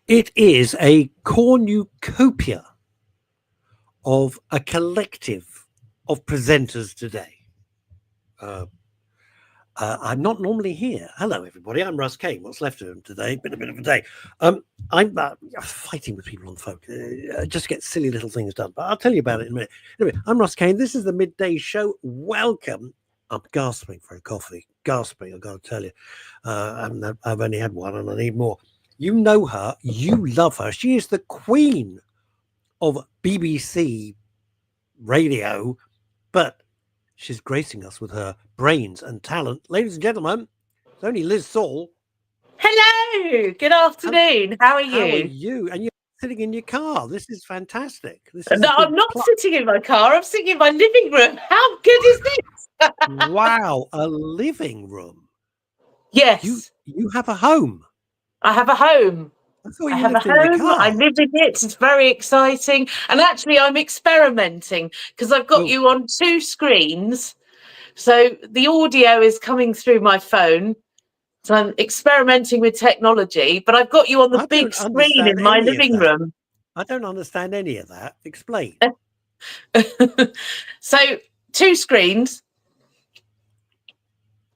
It is a cornucopia of a collective of presenters today. I'm not normally here. Hello, everybody. I'm Russ Kane. What's left of him today? Been a bit of a day. I'm fighting with people on the phone. Just get silly little things done. But I'll tell you about it in a minute. Anyway, I'm Russ Kane. This is the Midday Show. Welcome. I'm gasping for a coffee. Gasping, I've got to tell you. I've only had one and I need more. You know her. You love her. She is the queen of BBC radio, but she's gracing us with her brains and talent. Ladies and gentlemen, it's only Liz Saul. Hello. Good afternoon. How are you? How are you? And you're sitting in your car. This is fantastic. This is No, I'm not sitting in my car. I'm sitting in my living room. How good is this? Wow, a living room. Yes. You have a home. I have a home. I have a home. I live in it. It's very exciting. And actually, I'm experimenting because I've got you on two screens. So the audio is coming through my phone. So I'm experimenting with technology, but I've got you on the big screen in my living room. I don't understand any of that. Explain. So two screens.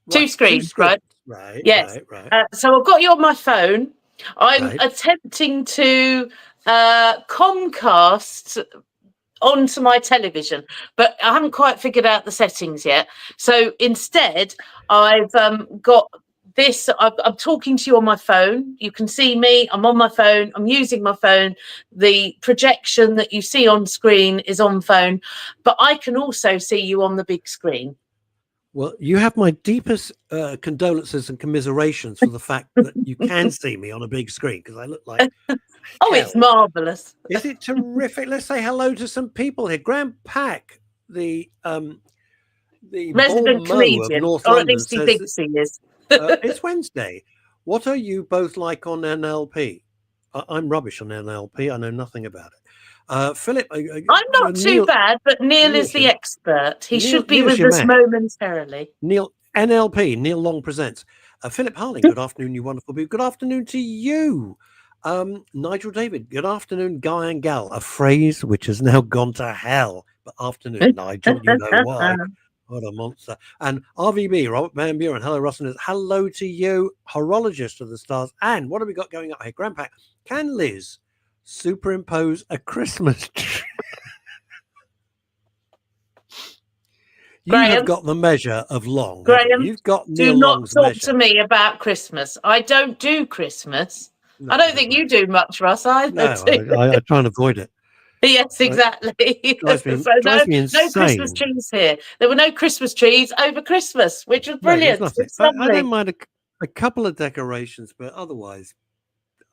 Two screens, right? Right. Yes. Right. So I've got you on my phone. I'm attempting to Comcast onto my television, but I haven't quite figured out the settings yet. So instead, I've got this. I'm talking to you on my phone. You can see me. I'm on my phone. I'm using my phone. The projection that you see on screen is on phone, but I can also see you on the big screen. Well, you have my deepest condolences and commiserations for the fact that you can see me on a big screen because I look like oh, it's marvelous. Is it terrific? Let's say hello to some people here. Graham Pack, the resident comedian, of North or London, at least he thinks he is. It's Wednesday. What are you both like on NLP? I'm rubbish on NLP. I know nothing about it. Philip, I'm not too bad, but Neil is the expert. He should be with us momentarily. Neil, NLP, Neil Long presents. Philip Harling, good afternoon, you wonderful people. Good afternoon to you. Nigel David, good afternoon, guy and gal. A phrase which has now gone to hell. But afternoon, Nigel, you know why. What a monster. And RVB, Robert Van Buren, hello, Russell. Hello to you, horologist of the stars. And what have we got going up here? Grandpa, can Liz superimpose a Christmas tree? You have got the measure of Long. Graham, you've got Neil Long's measure. Do not talk to me about Christmas. I don't do Christmas. No, I don't think you do much, Russ, either. No, I try and avoid it. Yes, exactly. Drives me insane. No Christmas trees here. There were no Christmas trees over Christmas, which was brilliant. I don't mind a couple of decorations, but otherwise,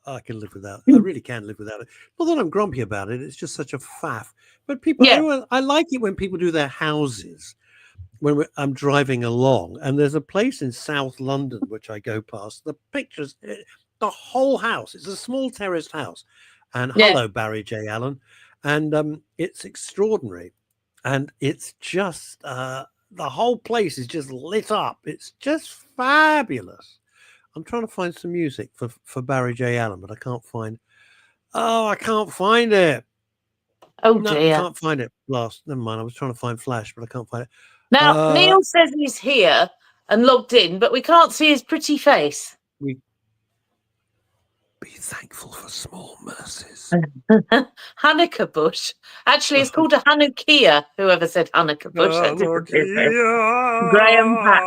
I can live without. I really can live without it. Not that I'm grumpy about it. It's just such a faff. But people, I like it when people do their houses. When I'm driving along, and there's a place in South London which I go past. The pictures, the whole house. It's a small terraced house. And hello, Barry J. Allen. And it's extraordinary. And it's just, the whole place is just lit up. It's just fabulous. I'm trying to find some music for Barry J. Allen, but I can't find. Oh, I can't find it. Oh, no, dear. I can't find it. Never mind. I was trying to find Flash, but I can't find it. Now, Neil says he's here and logged in, but we can't see his pretty face. Be thankful for small mercies. Hanukkah bush. Actually, it's called a Hanukkah. Whoever said Hanukkah bush. Graham Pack.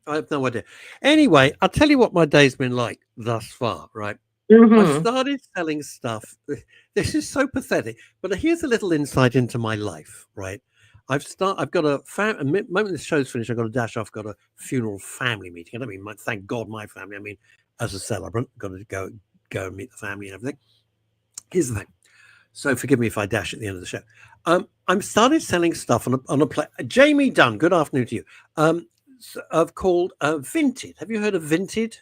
I have no idea. Anyway, I'll tell you what my day's been like thus far, right? I've started selling stuff. This is so pathetic, but here's a little insight into my life, right? I've got a moment this show's finished, I've got to dash off, got a funeral family meeting. I don't mean thank God my family. I mean, as a celebrant, got to go and meet the family and everything. Here's the thing. So forgive me if I dash at the end of the show. I'm started selling stuff on a play. Jamie Dunn, good afternoon to you. I've called Vinted. Have you heard of Vinted?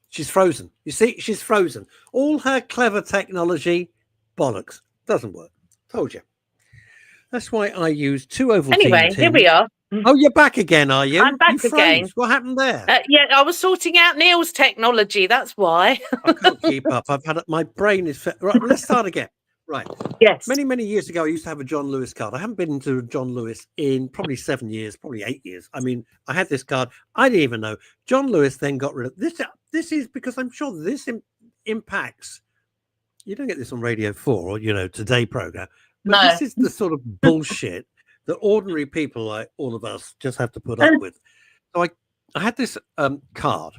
She's frozen. You see, she's frozen. All her clever technology, bollocks. Doesn't work. Told you. That's why I use 2 Ovaltine Anyway, tins. here we are. Oh, you're back again, are you? I'm back You froze. again. What happened there? Yeah, I was sorting out Neil's technology. That's why. I can't keep up. My brain is right. Let's start again. Right. Yes. Many years ago, I used to have a John Lewis card. I haven't been into John Lewis in probably 7 years, probably 8 years. I mean, I had this card. I didn't even know. John Lewis then got rid of this. This is because I'm sure this impacts. You don't get this on Radio 4 or, Today program. But this is the sort of bullshit that ordinary people like all of us just have to put up with. So I had this card.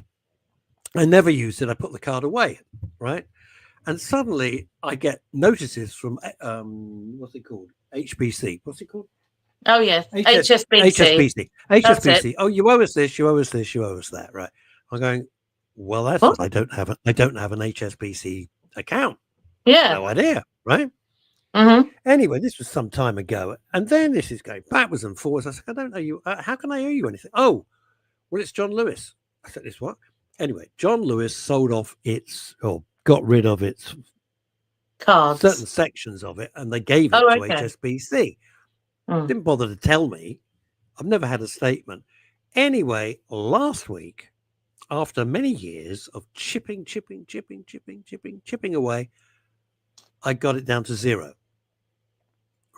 I never used it. I put the card away, right? And suddenly I get notices from, what's it called? HBC. What's it called? Oh, yes. HSBC. HSBC. Oh, you owe us this, you owe us this, you owe us that, right? I'm going, well, that's what? I don't have an HSBC account. Yeah. No idea, right? Mm-hmm. Anyway, this was some time ago. And then this is going backwards and forwards. I said, I don't know you. How can I owe you anything? Oh, well, it's John Lewis. I said, this what? Anyway, John Lewis sold off got rid of its cards, certain sections of it, and they gave it to HSBC. Didn't bother to tell me. I've never had a statement. Anyway, last week, after many years of chipping away, I got it down to 0.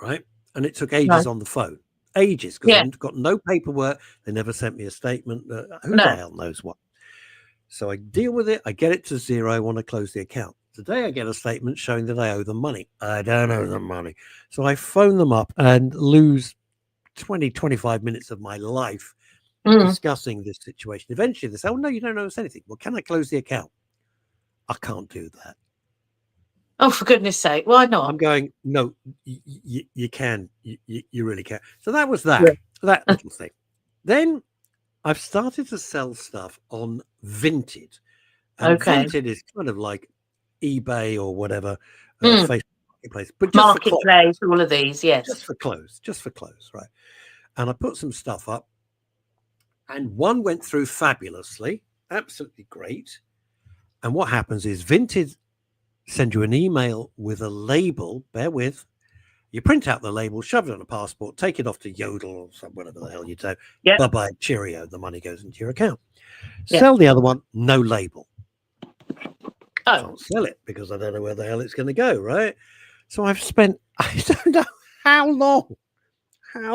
Right? And it took ages on the phone. Ages, because I've got no paperwork. They never sent me a statement. Who the hell knows what? So I deal with it. I get it to 0. I want to close the account. Today I get a statement showing that I owe them money. I don't owe them money. So I phone them up and lose 25 minutes of my life discussing this situation. Eventually they say, oh, no, you don't owe us anything. Well, can I close the account? I can't do that. Oh, for goodness sake. Why not? I'm going, no, you can. You really can. So that was that little thing. Then I've started to sell stuff on Vinted. And Vinted is kind of like eBay or whatever, Facebook Marketplace. But just Marketplace, all of these, yes. Just for clothes, right? And I put some stuff up. And one went through fabulously, absolutely great. And what happens is Vinted send you an email with a label, bear with. You print out the label, shove it on a passport, take it off to Yodel or whatever the hell you do. Yep. Bye-bye, cheerio. The money goes into your account. Yep. Sell the other one, no label. I can't sell it because I don't know where the hell it's going to go, right? So I've spent, I don't know how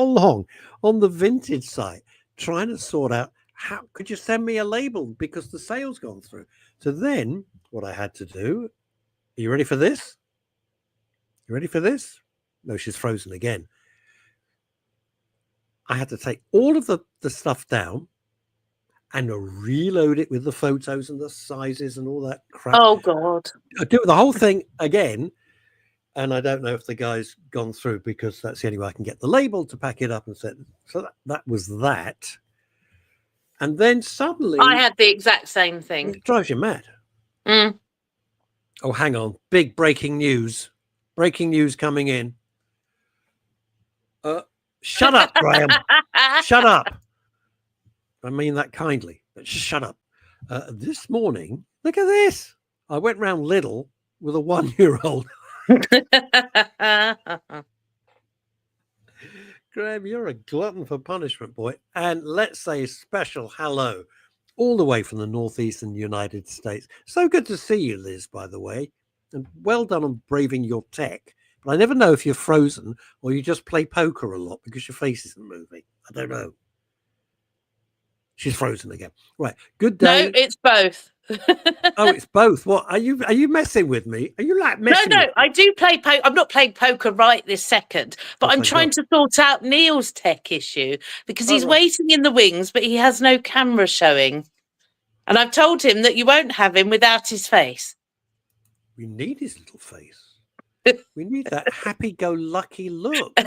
long on the Vinted site trying to sort out how could you send me a label because the sale's gone through. So then what I had to do, are you ready for this? You ready for this? No, she's frozen again. I had to take all of the stuff down and reload it with the photos and the sizes and all that crap. Oh, God. I do the whole thing again. And I don't know if the guy's gone through because that's the only way I can get the label to pack it up and send. So that was that. And then suddenly... I had the exact same thing. It drives you mad. Oh, hang on. Big breaking news. Breaking news coming in. Shut up, Graham. Shut up. I mean that kindly, but shut up. This morning, look at this. I went round Lidl with a 1-year-old. Graham, you're a glutton for punishment, boy. And let's say a special hello all the way from the northeastern United States. So good to see you, Liz, by the way. And well done on braving your tech. But I never know if you're frozen or you just play poker a lot because your face isn't moving. I don't know. She's frozen again. Right. Good day. No, it's both. Oh, it's both. What are you messing with me? Are you like messing? No, I do play poker. I'm not playing poker right this second, but I'm trying to sort out Neil's tech issue because he's waiting in the wings, but he has no camera showing. And I've told him that you won't have him without his face. We need his little face. We need that happy-go-lucky look.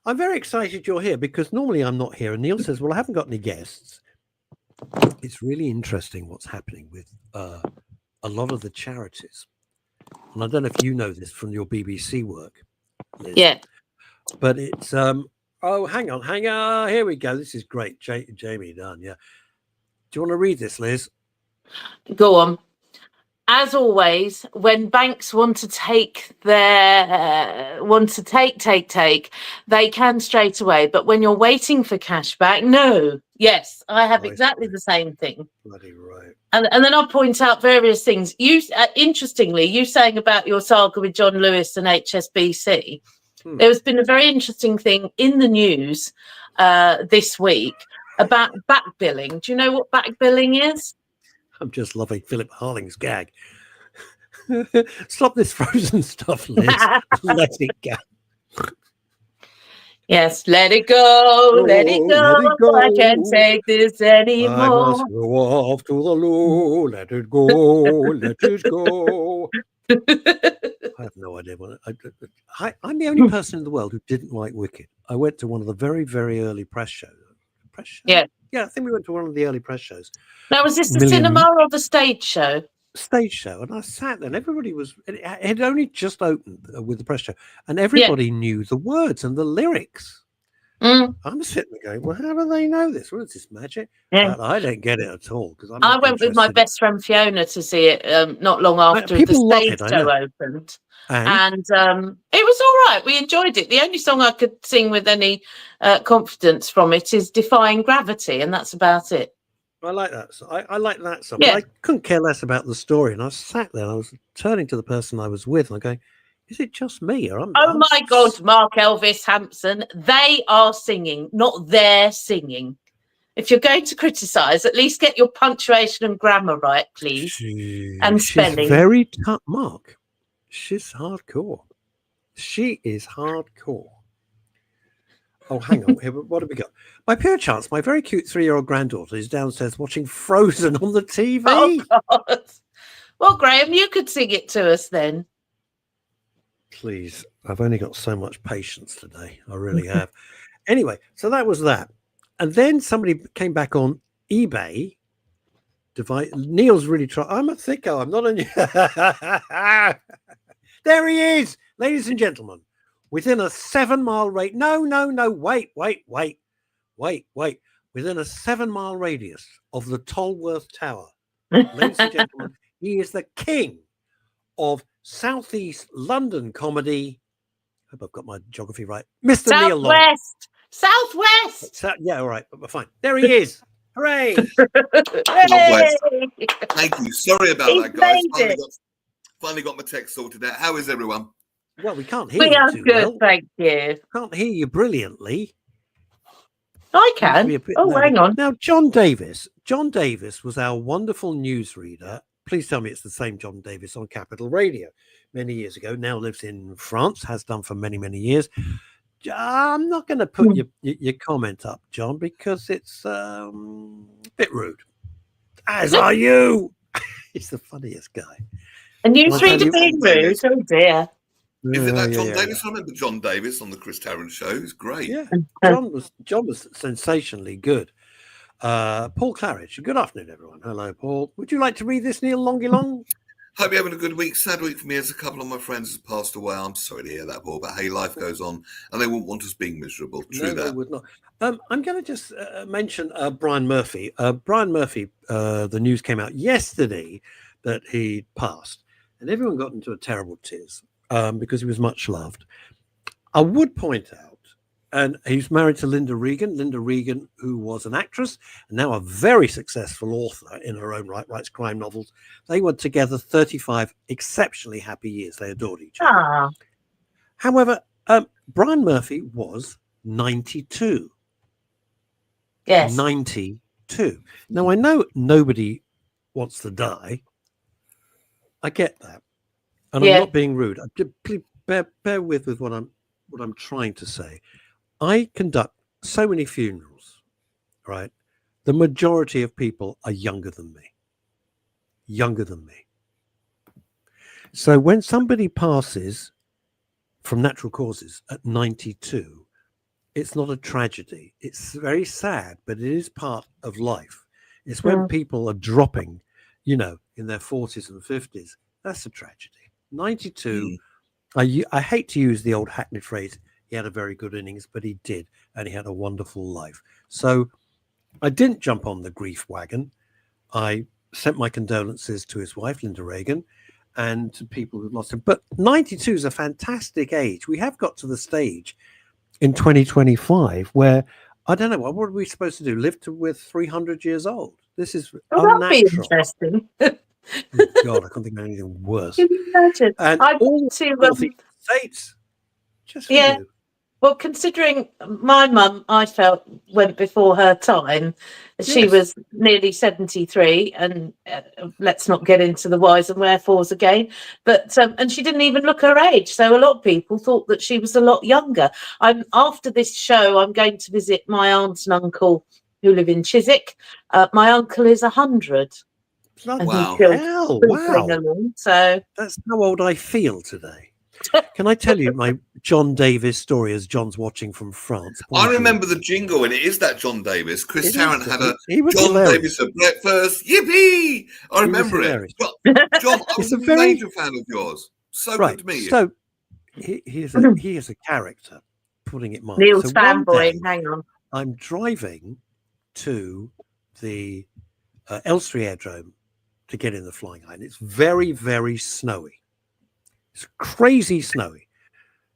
I'm very excited you're here because normally I'm not here. And Neil says, well, I haven't got any guests. It's really interesting what's happening with a lot of the charities. And I don't know if you know this from your BBC work, Liz. Yeah. But it's, oh, hang on. Here we go. This is great. Jamie Dunn, yeah. Do you want to read this, Liz? Go on. as always, when banks want to take they can straight away. But when you're waiting for cash back, no. Yes, I have exactly the same thing. Bloody right. And then I'll point out various things. You, interestingly, you saying about your saga with John Lewis and HSBC. There has been a very interesting thing in the news this week about back billing. Do you know what back billing is? I'm just loving Philip Harling's gag. Stop this frozen stuff, Liz. Let it go. Yes, let it go, let it go. Let it go. I can't take this anymore. I must go off to the loo. Let it go, let it go. I have no idea what I'm the only person in the world who didn't like Wicked. I went to one of the very, very early press shows. Yeah, I think we went to one of the early press shows. Now, was this the cinema or the stage show? Stage show, and I sat there, and everybody was. It had only just opened with the press show, and everybody knew the words and the lyrics. I'm sitting there going, "Well, how do they know this? What is this magic?" But I don't get it at all because I went with my best friend Fiona to see it not long after the stage show opened. And it was all right. We enjoyed it. The only song I could sing with any confidence from it is Defying Gravity, and that's about it. I like that. I like that song. But I couldn't care less about the story. And I sat there and I was turning to the person I was with and I'm going, is it just me? Or my God, Mark Elvis Hampson. They are singing, not they're singing. If you're going to criticise, at least get your punctuation and grammar right, please. And spelling. She's very tough, Mark. She's hardcore. She is hardcore. Oh, hang on. What have we got? By pure chance, my very cute 3-year-old granddaughter is downstairs watching Frozen on the TV. Oh, God. Well, Graham, you could sing it to us then. Please. I've only got so much patience today. I really have. Anyway, so that was that. And then somebody came back on eBay. Neil's really trying. I'm a thicko. I'm not a... There he is, ladies and gentlemen. Within a 7-mile radius. No. Wait. Within a 7-mile radius of the Tolworth Tower. Ladies and gentlemen, he is the king of Southeast London comedy. I hope I've got my geography right. Mr. Neil Long. Southwest. Yeah, all right. Fine. There he is. Hooray. Southwest. Thank you. Sorry about that, guys. Finally got my text sorted out. How is everyone? Well, we can't hear you. We are too good, well. thank you. Can't hear you brilliantly. I can. Oh, hang on. Now, John Davis was our wonderful newsreader. Please tell me it's the same John Davis on Capital Radio many years ago. Now lives in France, has done for many, many years. I'm not going to put your comment up, John, because it's a bit rude. As are you. He's the funniest guy. A newsreader being rude? Oh, dear. Is it that John Davis? I remember John Davis on the Chris Tarrant show. He's great. Yeah, John was sensationally good. Paul Claridge. Good afternoon, everyone. Hello, Paul. Would you like to read this, Neil Longie Long? Hope you're having a good week. Sad week for me as a couple of my friends has passed away. I'm sorry to hear that, Paul, but hey, life goes on and they wouldn't want us being miserable. True, that. They would not. I'm going to just mention Brian Murphy. Brian Murphy, the news came out yesterday that he passed and everyone got into a terrible tears because he was much loved. I would point out, and he's married to Linda Regan, who was an actress and now a very successful author in her own right, writes crime novels. They were together 35 exceptionally happy years. They adored each other. Aww. However, Brian Murphy was 92. Yes. 92. Now, I know nobody wants to die. I get that. And I'm not being rude. Please bear with what I'm trying to say. I conduct so many funerals, right? The majority of people are younger than me. So when somebody passes from natural causes at 92, it's not a tragedy. It's very sad, but it is part of life. It's when people are dropping, in their 40s and 50s. That's a tragedy. 92, I hate to use the old hackneyed phrase, he had a very good innings, but he did, and he had a wonderful life. So I didn't jump on the grief wagon. I sent my condolences to his wife, Linda Reagan, and to people who've lost him. But 92 is a fantastic age. We have got to the stage in 2025 where, I don't know, what are we supposed to do? Live to we're 300 years old? This is That'd be unnatural. interesting. Oh, God, I can't think of anything worse. Can you imagine? And I all went to, the States, just for yeah. you. Well, considering my mum, I felt, went before her time. She Yes. was nearly 73, and let's not get into the whys and wherefores again. But and she didn't even look her age, so a lot of people thought that she was a lot younger. After this show, I'm going to visit my aunt and uncle who live in Chiswick. My uncle is 100. And Wow. he's still Hell, pooping wow. along, so That's how old I feel today. Can I tell you my John Davis story as John's watching from France? I remember the jingle, and it is that John Davis. Chris Tarrant had a he was John hilarious. Davis at breakfast. Yippee! I remember it. John, I was a major fan of yours. So good to meet you. So he is a character, putting it mildly. Neil's So one fanboy. day, Hang on. I'm driving to the Elstree Aerodrome to get in the flying line. It's very, very snowy. It's crazy snowy.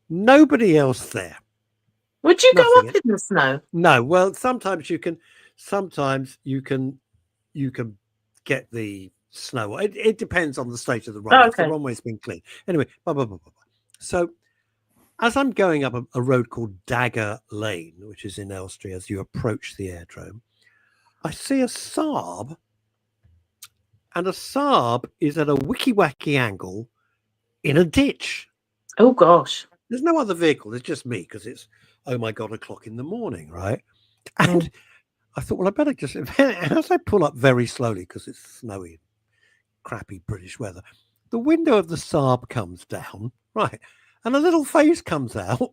Nobody else there. Would you go Nothing. up in the snow? No. Well, sometimes you can get the snow. It depends on the state of the runway. If the runway's been clean. Anyway, blah, blah, blah, blah, blah. So as I'm going up a road called Dagger Lane, which is in Elstree, as you approach the aerodrome, I see a Saab, and a Saab is at a wicky-wacky angle in a ditch. Oh, gosh. There's no other vehicle. There's just me because it's, oh, my God, o'clock in the morning, right? And I thought, well, I better just, as I pull up very slowly because it's snowy, crappy British weather, the window of the Saab comes down, right? And a little face comes out.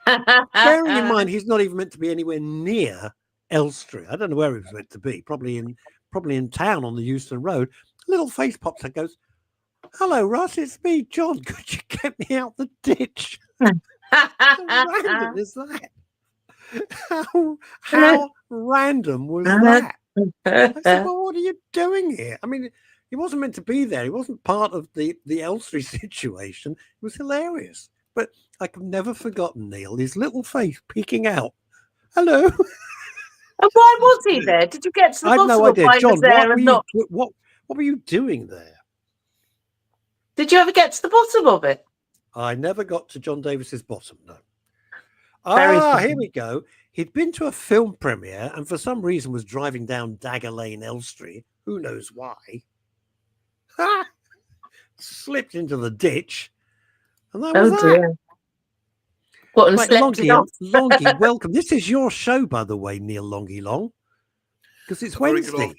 Bearing in mind, he's not even meant to be anywhere near Elstree. I don't know where he was meant to be. Probably in town on the Euston Road. A little face pops and goes, "Hello, Russ, it's me, John. Could you get me out the ditch?" How random is that? How random was that? I said, "Well, what are you doing here?" I mean, he wasn't meant to be there. He wasn't part of the Elstree situation. It was hilarious. But I've never forgotten, Neil, his little face peeking out. Hello. And why was he there? Did you get to the I have bottom no of idea. why he John, was there and not? what were you doing there? Did you ever get to the bottom of it? I never got to John Davis's bottom, no. Very Here we go. He'd been to a film premiere and for some reason was driving down Dagger Lane, Elstree. Who knows why? Slipped into the ditch. And that was that. Dear. What, and Right, slept it off? Longie, welcome. This is your show, by the way, Neil Longie Long. Because it's Wednesday.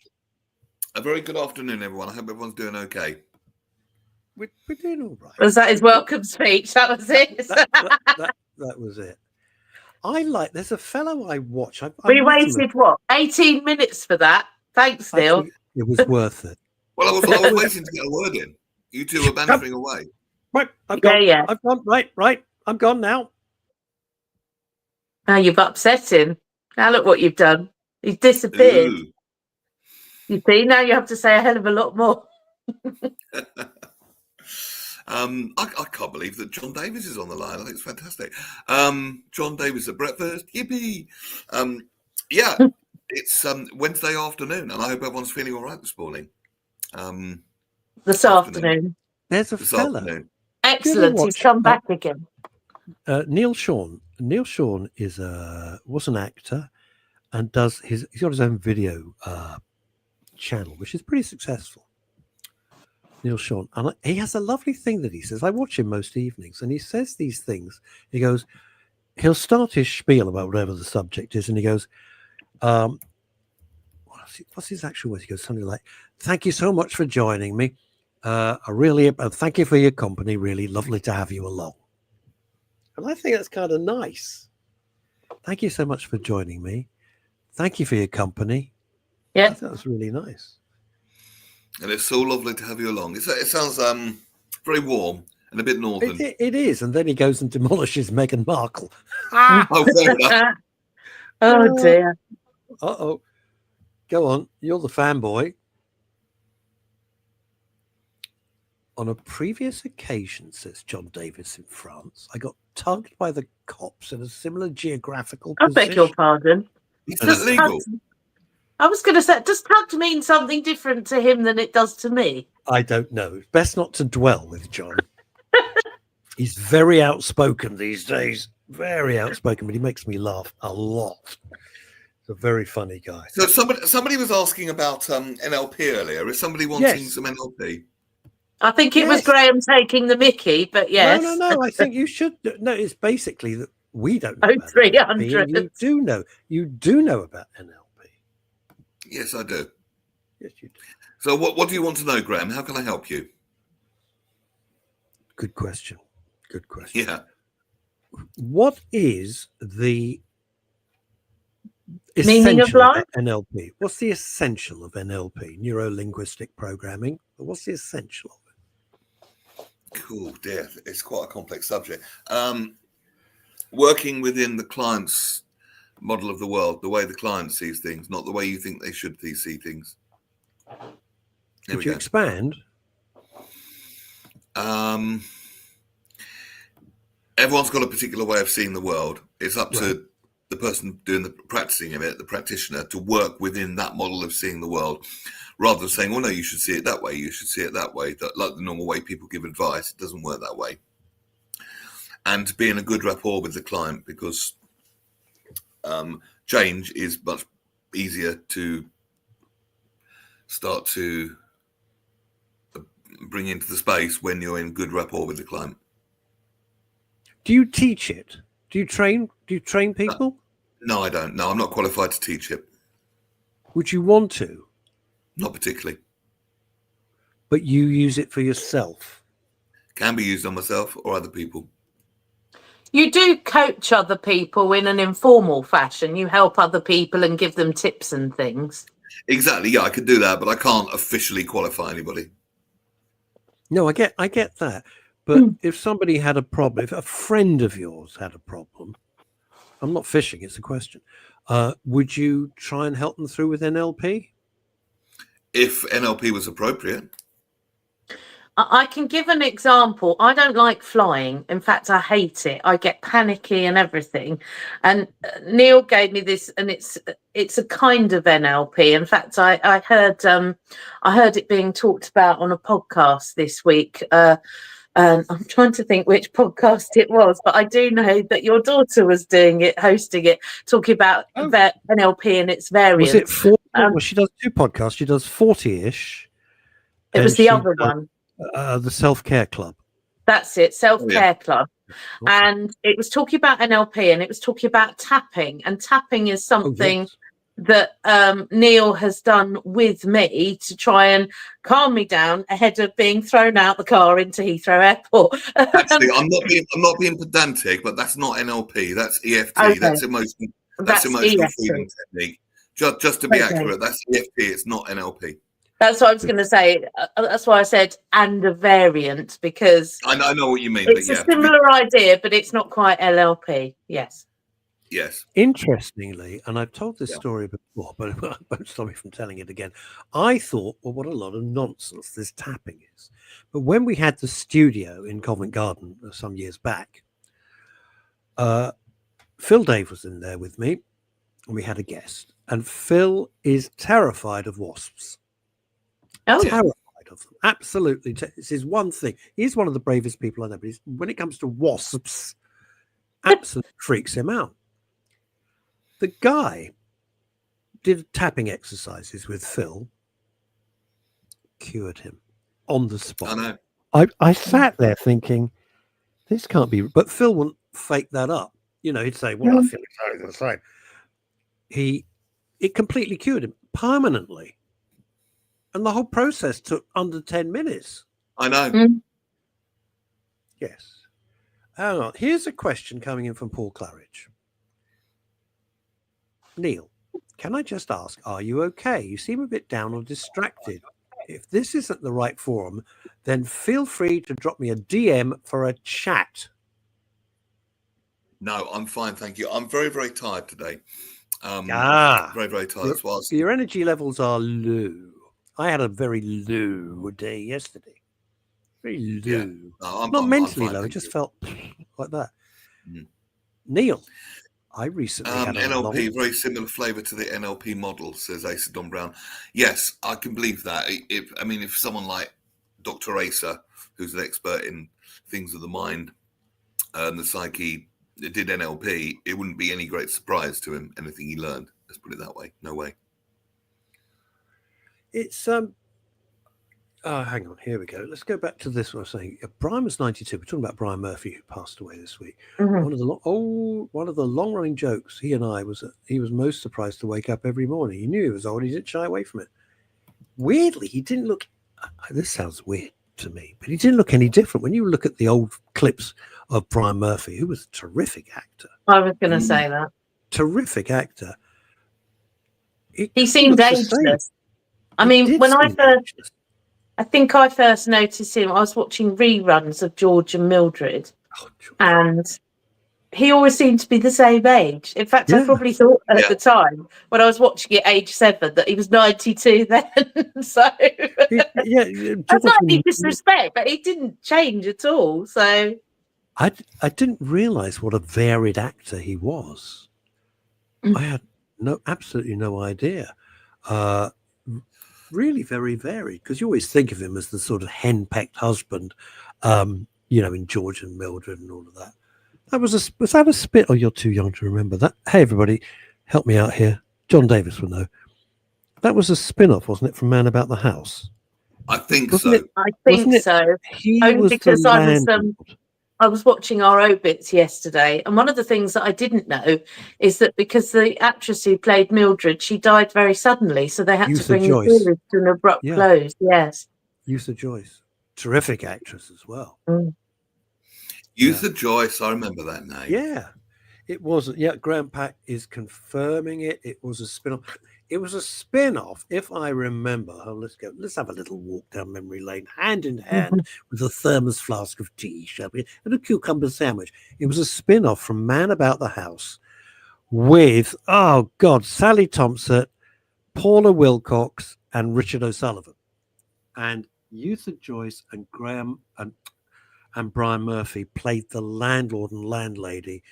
A very good afternoon, everyone. I hope everyone's doing okay. We're doing all right. Was that his welcome speech? That was it? That was it. There's a fellow I watch. We waited, what, 18 minutes for that? Thanks, Neil. It was worth it. Well, I was waiting to get a word in. You two were bantering away. Right, I've gone. Yeah. I've gone. Right. I'm gone now. Now you've upset him. Now look what you've done. He's disappeared. Ooh. You see, now you have to say a hell of a lot more. I can't believe that John Davis is on the line. I think it's fantastic. John Davis at breakfast. Yippee. Yeah, it's Wednesday afternoon, and I hope everyone's feeling all right this morning. This afternoon. There's a fellow. Excellent. He's come back again. Neil Sean. Neil Sean was an actor and he's got his own video channel, which is pretty successful. Neil Sean. And he has a lovely thing that he says. I watch him most evenings, and he says these things. He goes, he'll start his spiel about whatever the subject is, and he goes, what's his actual words? He goes something like, "Thank you so much for joining me. I really thank you for your company. Really lovely to have you along." And I think that's kind of nice. Thank you so much for joining me. Thank you for your company. Yeah, I thought that was really nice. And it's so lovely to have you along. It sounds very warm and a bit northern. It is. And then he goes and demolishes Meghan Markle. Oh, fair enough. Oh, dear. Uh-oh. Go on. You're the fanboy. On a previous occasion, says John Davis in France, I got tugged by the cops in a similar geographical I position. beg your pardon. Is that legal? I was going to say, does tugged mean something different to him than it does to me? I don't know. It's best not to dwell with John. He's very outspoken these days. Very outspoken, but he makes me laugh a lot. He's a very funny guy. So somebody was asking about NLP earlier. Is somebody wanting some NLP? I think it was Graham taking the mickey, but yes. No. I think you should. No, it's basically that we don't know. 0300. You do know about NLP. Yes, I do. Yes, you do. So what do you want to know, Graham? How can I help you? Good question. Yeah. What is the meaning of essential life? NLP? What's the essential of NLP? Neuro-linguistic programming. What's the essential of it? Cool, dear. It's quite a complex subject. Working within the client's model of the world, the way the client sees things, not the way you think they should see things. Could you expand? Everyone's got a particular way of seeing the world. It's up to the person doing the practicing of it, the practitioner, to work within that model of seeing the world, rather than saying, well, no, you should see it that way. You should see it that way. That, like the normal way people give advice, it doesn't work that way. And to be in a good rapport with the client, because change is much easier to start to bring into the space when you're in good rapport with the client. Do you teach it? Do you train people? No, I don't. No, I'm not qualified to teach it. Would you want to? Not particularly. But you use it for yourself? Can be used on myself or other people. You do coach other people in an informal fashion. You help other people and give them tips and things. Exactly. Yeah, I could do that, but I can't officially qualify anybody. No, I get that. But if somebody had a problem, if a friend of yours had a problem, I'm not fishing, it's a question. Would you try and help them through with NLP? If NLP was appropriate. I can give an example. I don't like flying. In fact, I hate it. I get panicky and everything. And Neil gave me this, and it's a kind of NLP. In fact, I heard it being talked about on a podcast this week. I'm trying to think which podcast it was, but I do know that your daughter was hosting it, talking about NLP and its variants. Was it 40? Well, she does 2 podcasts. She does 40-ish. It was the other one. The Self-Care Club. That's it, Self-Care Club. And it was talking about NLP, and it was talking about tapping. And tapping is something that Neil has done with me to try and calm me down ahead of being thrown out the car into Heathrow Airport. Actually, I'm not being pedantic, but that's not NLP. That's EFT. Okay. That's emotional freedom technique. Just to be accurate, that's EFT. It's not NLP. That's what I was going to say. That's why I said and a variant, because I know what you mean. It's a similar idea, but it's not quite NLP. Yes. Yes. Interestingly, and I've told this story before, but it won't stop me from telling it again. I thought, well, what a lot of nonsense this tapping is. But when we had the studio in Covent Garden some years back, Phil Dave was in there with me, and we had a guest. And Phil is terrified of wasps. Oh. Terrified of them. Absolutely. This is one thing. He's one of the bravest people I know, but when it comes to wasps, absolutely freaks him out. The guy did tapping exercises with Phil, cured him on the spot. I know. I sat there thinking, this can't be, but Phil wouldn't fake that up. You know, he'd say, well, I feel exactly the same. It completely cured him permanently. And the whole process took under 10 minutes. I know. Yes. Hang on. Here's a question coming in from Paul Claridge. Neil, can I just ask, are you okay? You seem a bit down or distracted. If this isn't the right forum, then feel free to drop me a DM for a chat. No, I'm fine, thank you. I'm very, very tired today. Very, very tired. Your energy levels are low. I had a very low day yesterday. Very low. Yeah. No, Not I'm mentally fine, low. It thank just you. felt like that. Mm. Neil, I recently had a NLP, long... very similar flavour to the NLP model, says Asa Don Brown. Yes, I can believe that. If someone like Dr. Asa, who's an expert in things of the mind and the psyche, did NLP, it wouldn't be any great surprise to him, anything he learned. Let's put it that way. No way. It's hang on, here we go. Let's go back to this. What I was saying. Brian was 92. We're talking about Brian Murphy, who passed away this week. Mhm. One of the long running jokes he and I was that he was most surprised to wake up every morning. He knew he was old. He didn't shy away from it. Weirdly, he didn't look. This sounds weird to me, but he didn't look any different. When you look at the old clips of Brian Murphy, who was a terrific actor. I was going to say that. Terrific actor. He seemed ageless. I mean, when I think I first noticed him, I was watching reruns of George and Mildred, and he always seemed to be the same age. In fact, I probably thought at the time when I was watching it, age 7, that he was 92 then. So that's not any disrespect, but he didn't change at all. So I didn't realise what a varied actor he was. I had absolutely no idea. Really very varied, because you always think of him as the sort of henpecked husband, in George and Mildred and all of that. Was that a spin? Oh, you're too young to remember that. Hey, everybody, help me out here. John Davis will know. That was a spin-off, wasn't it, from Man About the House? I think wasn't so. I think so. Only because I was watching our obits yesterday, and one of the things that I didn't know is that because the actress who played Mildred, she died very suddenly, so they had to bring the series to an abrupt close. Yes. Eutha Joyce, terrific actress as well. Eutha Joyce, I remember that name. Yeah, it wasn't. Yeah, Graham Pack is confirming it. It was a spin-off. It was a spin-off, if I remember. Oh, let's go. Let's have a little walk down memory lane, hand in hand, with a thermos flask of tea, shall we? And a cucumber sandwich. It was a spin-off from Man About the House with, oh God, Sally Thompson, Paula Wilcox, and Richard O'Sullivan. And Eutha Joyce and Graham and Brian Murphy played the landlord and landlady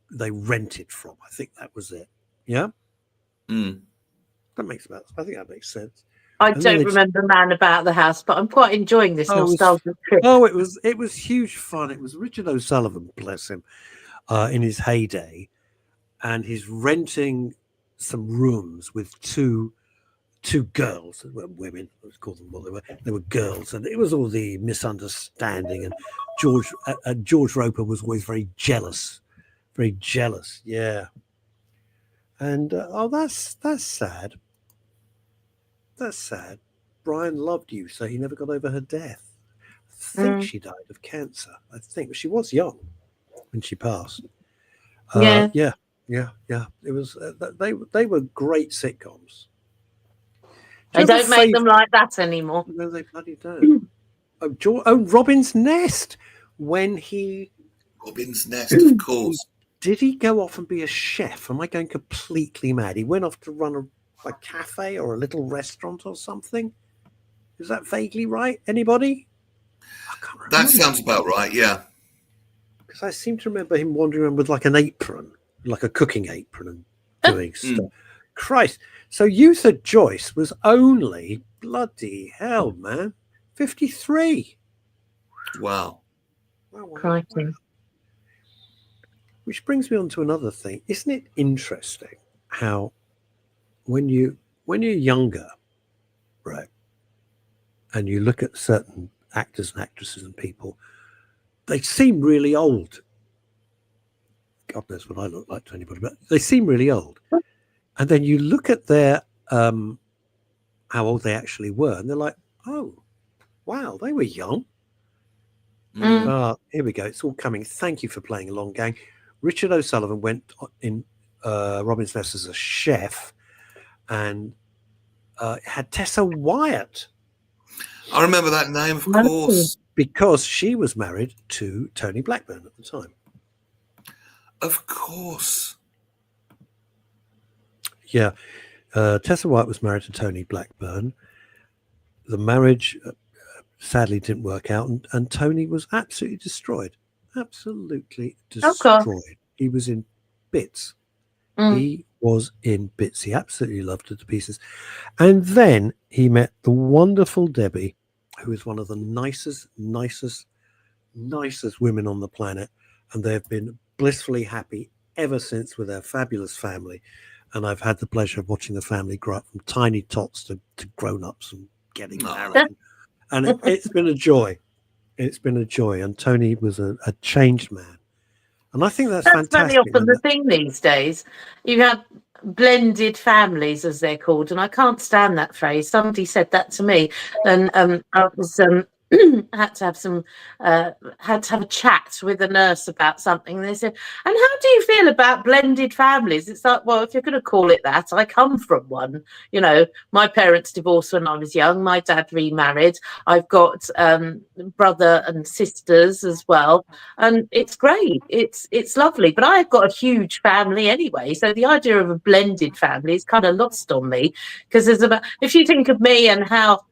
they rented from. I think that was it. Yeah? Mm. I think that makes sense. I don't remember Man About the House, but I'm quite enjoying this nostalgia trip. Oh, it was huge fun. It was Richard O'Sullivan, bless him, in his heyday, and he's renting some rooms with two girls, women. Let's call them what they were. They were girls, and it was all the misunderstanding. And George Roper was always very jealous. Yeah. And that's sad. That's sad. Brian loved you, so he never got over her death. I think she died of cancer. I think she was young when she passed. Yeah. It was. They were great sitcoms. They don't make them like that anymore. No, they bloody don't. Robin's Nest. Robin's Nest, of course. Did he go off and be a chef? Am I going completely mad? He went off to run a cafe or a little restaurant or something. Is that vaguely right? Anybody? I can't remember. That sounds about right, yeah. Because I seem to remember him wandering around with like an apron, like a cooking apron, and doing stuff. Christ. So Eutha Joyce was only, bloody hell, man, 53. Wow. Wow. Which brings me on to another thing. Isn't it interesting how when you're younger, right, and you look at certain actors and actresses and people, they seem really old. God knows what I look like to anybody, but they seem really old. And then you look at their how old they actually were, and they're like, oh, wow, they were young. Here we go. It's all coming. Thank you for playing along, gang. Richard O'Sullivan went in Robin's Nest as a chef, and had Tessa Wyatt. I remember that name, of course. Because she was married to Tony Blackburn at the time. Of course. Yeah. Tessa Wyatt was married to Tony Blackburn. The marriage sadly didn't work out, and Tony was absolutely destroyed. Absolutely Oh, God. destroyed. He was in bits. Mm. He was in bits. He absolutely loved her to pieces. And then he met the wonderful Debbie, who is one of the nicest women on the planet. And they've been blissfully happy ever since with their fabulous family. And I've had the pleasure of watching the family grow up from tiny tots to grown-ups and getting married. And it's been a joy. It's been a joy. And Tony was a changed man. And I think that's fantastic. Very often the thing these days. You have blended families, as they're called, and I can't stand that phrase. Somebody said that to me, and I was had to have a chat with a nurse about something. And they said, "And how do you feel about blended families?" It's like, well, if you're going to call it that, I come from one. You know, my parents divorced when I was young. My dad remarried. I've got brother and sisters as well, and it's great. It's lovely. But I've got a huge family anyway, so the idea of a blended family is kind of lost on me, because if you think of me and how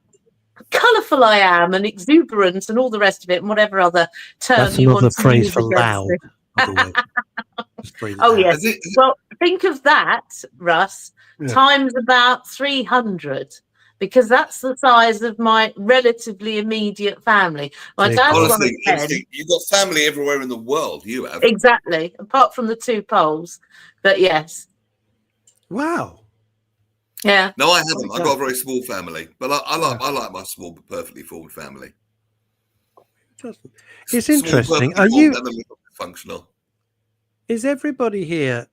colourful I am and exuberant and all the rest of it, and whatever other term that's you another want to phrase use for against loud. Oh yes. Well, think of that, Russ, times about 300, because that's the size of my relatively immediate family. My dad's honestly, you've got family everywhere in the world. You have, exactly, apart from the two poles. But yes. Wow. Yeah. No, I haven't. I've got a very small family, but I like my small but perfectly formed family. It's interesting. Are you functional? Is everybody here?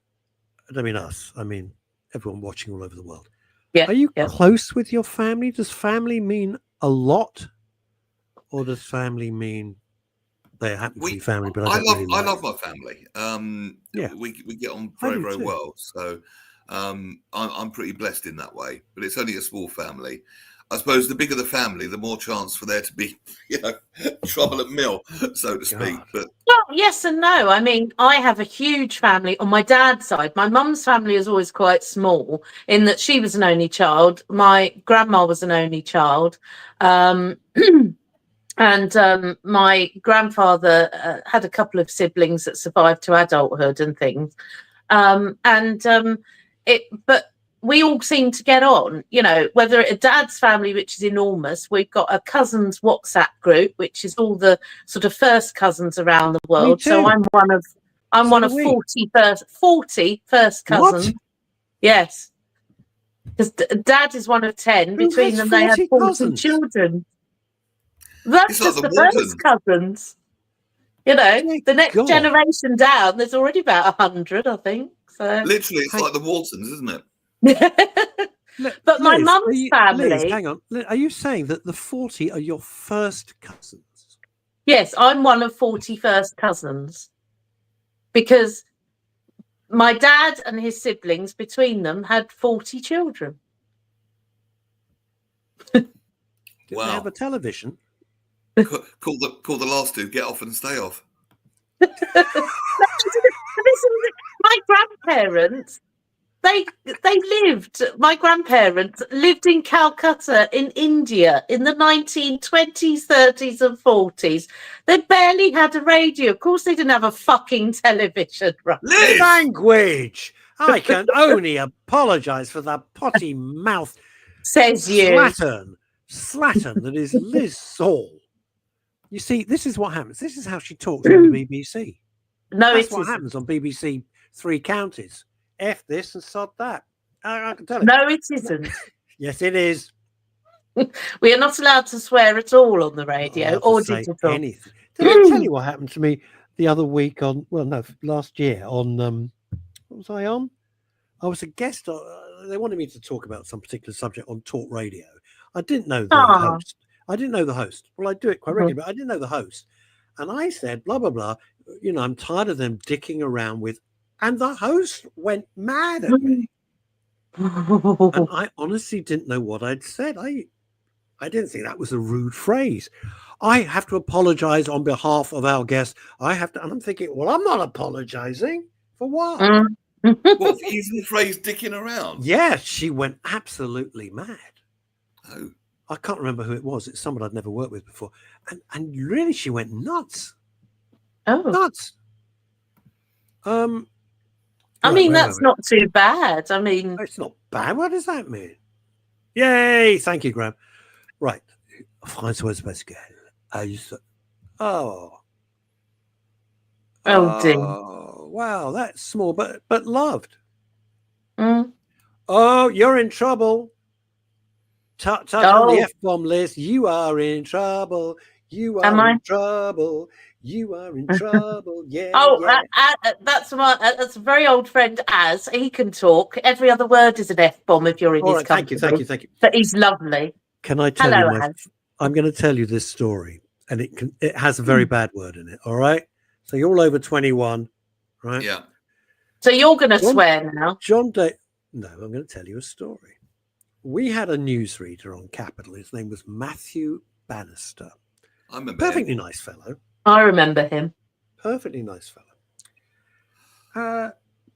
I mean us. I mean everyone watching all over the world. Yeah. Are you close with your family? Does family mean a lot, or does family mean they happen to be family? But I love my family. We get on very, very well. So I'm pretty blessed in that way. But it's only a small family. I suppose the bigger the family, the more chance for there to be, trouble at mill, so to speak. But well, yes and no. I mean, I have a huge family on my dad's side. My mum's family is always quite small in that she was an only child. My grandma was an only child. And my grandfather had a couple of siblings that survived to adulthood and things. But we all seem to get on, whether a dad's family, which is enormous. We've got a cousins WhatsApp group, which is all the sort of first cousins around the world. So I'm one of 40 first cousins. What? Yes. Because dad is one of 10. Between them, they have 40 children. That's just the first cousins. The next generation down, there's already about 100, I think. So literally, it's like the Waltons, isn't it? But my mum's family. Liz, hang on. Are you saying that the 40 are your first cousins? Yes, I'm one of 40 first cousins. Because my dad and his siblings, between them, had 40 children. Did they have a television? Call the last two, get off and stay off. My grandparents, my grandparents lived in Calcutta in India in the 1920s, 30s and 40s. They barely had a radio. Of course, they didn't have a fucking television. Right? Language! I can only apologise for that potty mouth. Says you. Slattern that is Liz Saul. You see, this is what happens. This is how she talks on the BBC. No, that's what happens on BBC Three Counties. F this and sod that. I can tell it. No, it isn't. Yes, it is. We are not allowed to swear at all on the radio or digital. Anything. Did I tell you what happened to me the other week last year on, what was I on? I was a guest. They wanted me to talk about some particular subject on Talk Radio. I didn't know the host. I didn't know the host. Well, I do it quite regularly, but I didn't know the host. And I said, blah, blah, blah. I'm tired of them dicking around with, and the host went mad at me. And I honestly didn't know what I'd said. I didn't think that was a rude phrase. I have to apologize on behalf of our guest. And I'm thinking, well, I'm not apologizing for what? What, for using the phrase dicking around? Yes, she went absolutely mad. Oh. I can't remember who it was. It's someone I'd never worked with before. And really, she went nuts. Oh, Nuts. I Right, mean, where that's were we? not too bad. I mean, It's not bad. What does that mean? Yay! Thank you, Graham. Right. Françoise Pascal. Oh. oh dear. Oh, wow. That's small, but loved. Mm. Oh, you're in trouble. Touch on the Oh, F-bomb list. You are in trouble. You am are I? in trouble. You are in trouble. Yeah, Oh, yeah. that's a very old friend. As he can talk, every other word is an F-bomb if you're in All his right. Thank company. you. Thank you. But he's lovely. Can I tell Hello, you Az. I'm going to tell you this story, and it has a very bad word in it. All right. So you're all over 21, right? Yeah. So you're going to swear now? No, I'm going to tell you a story. We had a newsreader on Capital. His name was Matthew Bannister. I remember Perfectly nice fellow. I remember him. Perfectly nice fellow.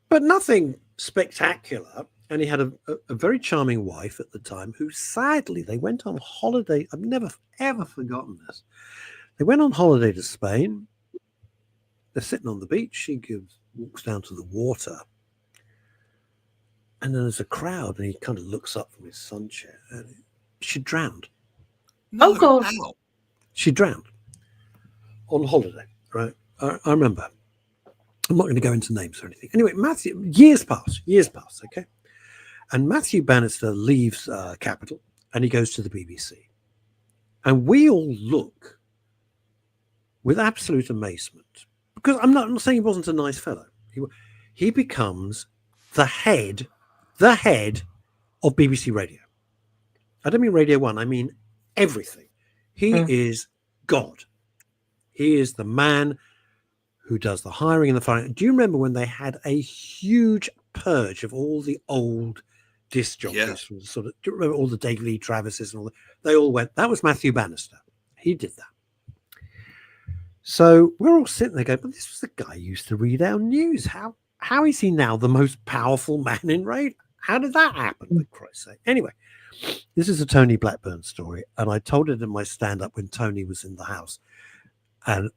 But nothing spectacular. And he had a very charming wife at the time who sadly, they went on holiday. I've never, ever forgotten this. They went on holiday to Spain. They're sitting on the beach. She walks down to the water. And then there's a crowd, and he kind of looks up from his sun chair. And she drowned. No, Oh, God. how? She drowned on holiday, right? I remember. I'm not going to go into names or anything. Anyway, Matthew, years pass, okay? And Matthew Bannister leaves Capital, and he goes to the BBC. And we all look with absolute amazement. Because I'm not saying he wasn't a nice fellow. He becomes the head of BBC Radio. I don't mean Radio 1, I mean everything. He is God. He is the man who does the hiring and the firing. Do you remember when they had a huge purge of all the old disc jockeys from do you remember all the Dave Lee Travises and all that? They all went. That was Matthew Bannister. He did that. So we're all sitting there going, but this was the guy who used to read our news. How is he now the most powerful man in radio? How did that happen, for Christ's sake? Anyway, this is a Tony Blackburn story, and I told it in my stand-up when Tony was in the house. And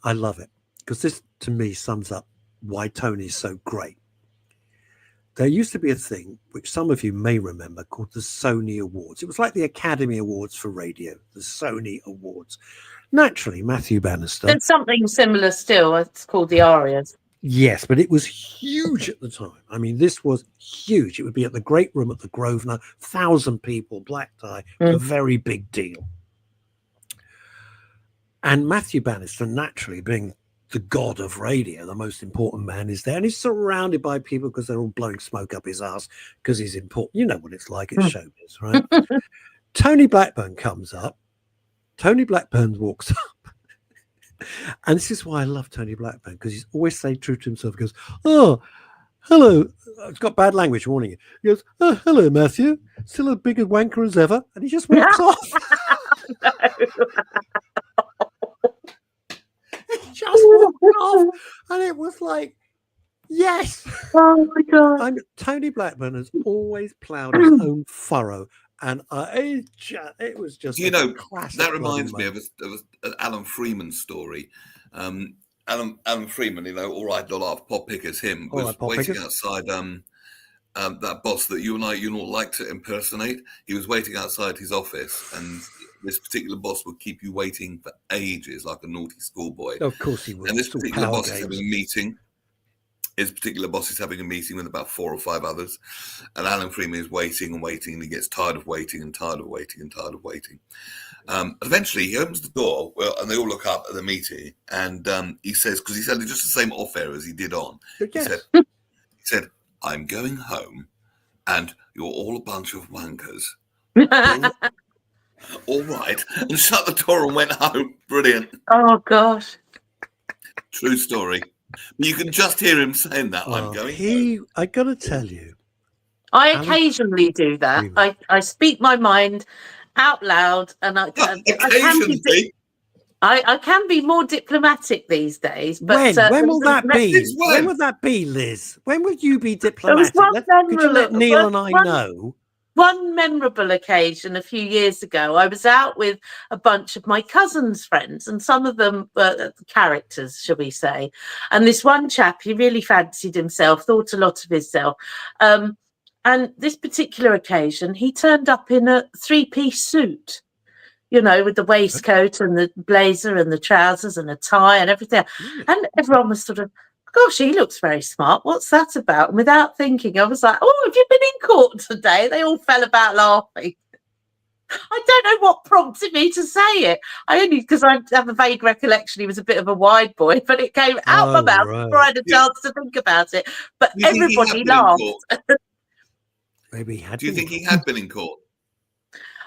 I love it, because this, to me, sums up why Tony's so great. There used to be a thing, which some of you may remember, called the Sony Awards. It was like the Academy Awards for radio, the Sony Awards. Naturally, Matthew Bannister. There's something similar still. It's called the Arias. Yes, but it was huge at the time. I mean, this was huge. It would be at the Great Room at the Grosvenor, 1,000 people, black tie, a very big deal. And Matthew Bannister, naturally being the god of radio, the most important man, is there. And he's surrounded by people because they're all blowing smoke up his ass because he's important. You know what it's like. It's showbiz, right? Tony Blackburn comes up. Tony Blackburn walks up. And this is why I love Tony Blackburn, because he's always stayed true to himself. He goes, oh, hello. I've got bad language, warning you. He goes, oh, hello, Matthew. Still as big a wanker as ever. And he just walks off. Just walked off. And it was like, yes. Oh, my God. And Tony Blackburn has always ploughed his own furrow. And it was just, you know, classic. That reminds me of an Alan Freeman story. Alan Freeman, you know, all right, not laugh, Pop Pickers, him, was waiting outside that boss that you not like to impersonate. He was waiting outside his office, and this particular boss would keep you waiting for ages, like a naughty schoolboy. Of course he would. And this particular boss is having a meeting. His particular boss is having a meeting with about 4 or 5 others, and Alan Freeman is waiting and waiting, and he gets tired of waiting and tired of waiting and tired of waiting. Eventually, he opens the door, and they all look up at the meeting, and he says, because he said just the same off-air as he did on, yes. he said, I'm going home, and you're all a bunch of wankers. All right, and shut the door and went home. Brilliant. Oh, gosh. True story. You can just hear him saying that. I'm going home. I got to tell you. I occasionally do that. I speak my mind out loud, and I can be more diplomatic these days. But when will that be? When will that be, Liz? When will you be diplomatic? Could you let Neil and I know? one memorable occasion a few years ago, I was out with a bunch of my cousins' friends, and some of them were characters, shall we say. And this one chap, he really fancied himself, thought a lot of himself. And this particular occasion, he turned up in a three-piece suit, you know, with the waistcoat and the blazer and the trousers and a tie and everything. And everyone was sort of, gosh, he looks very smart. What's that about? And without thinking, I was like, oh, have you been in court today? They all fell about laughing. I don't know what prompted me to say it. I only, because I have a vague recollection he was a bit of a wide boy, but it came out my mouth before I had a chance to think about it. But everybody laughed. Maybe he had. Do you think he had been in court?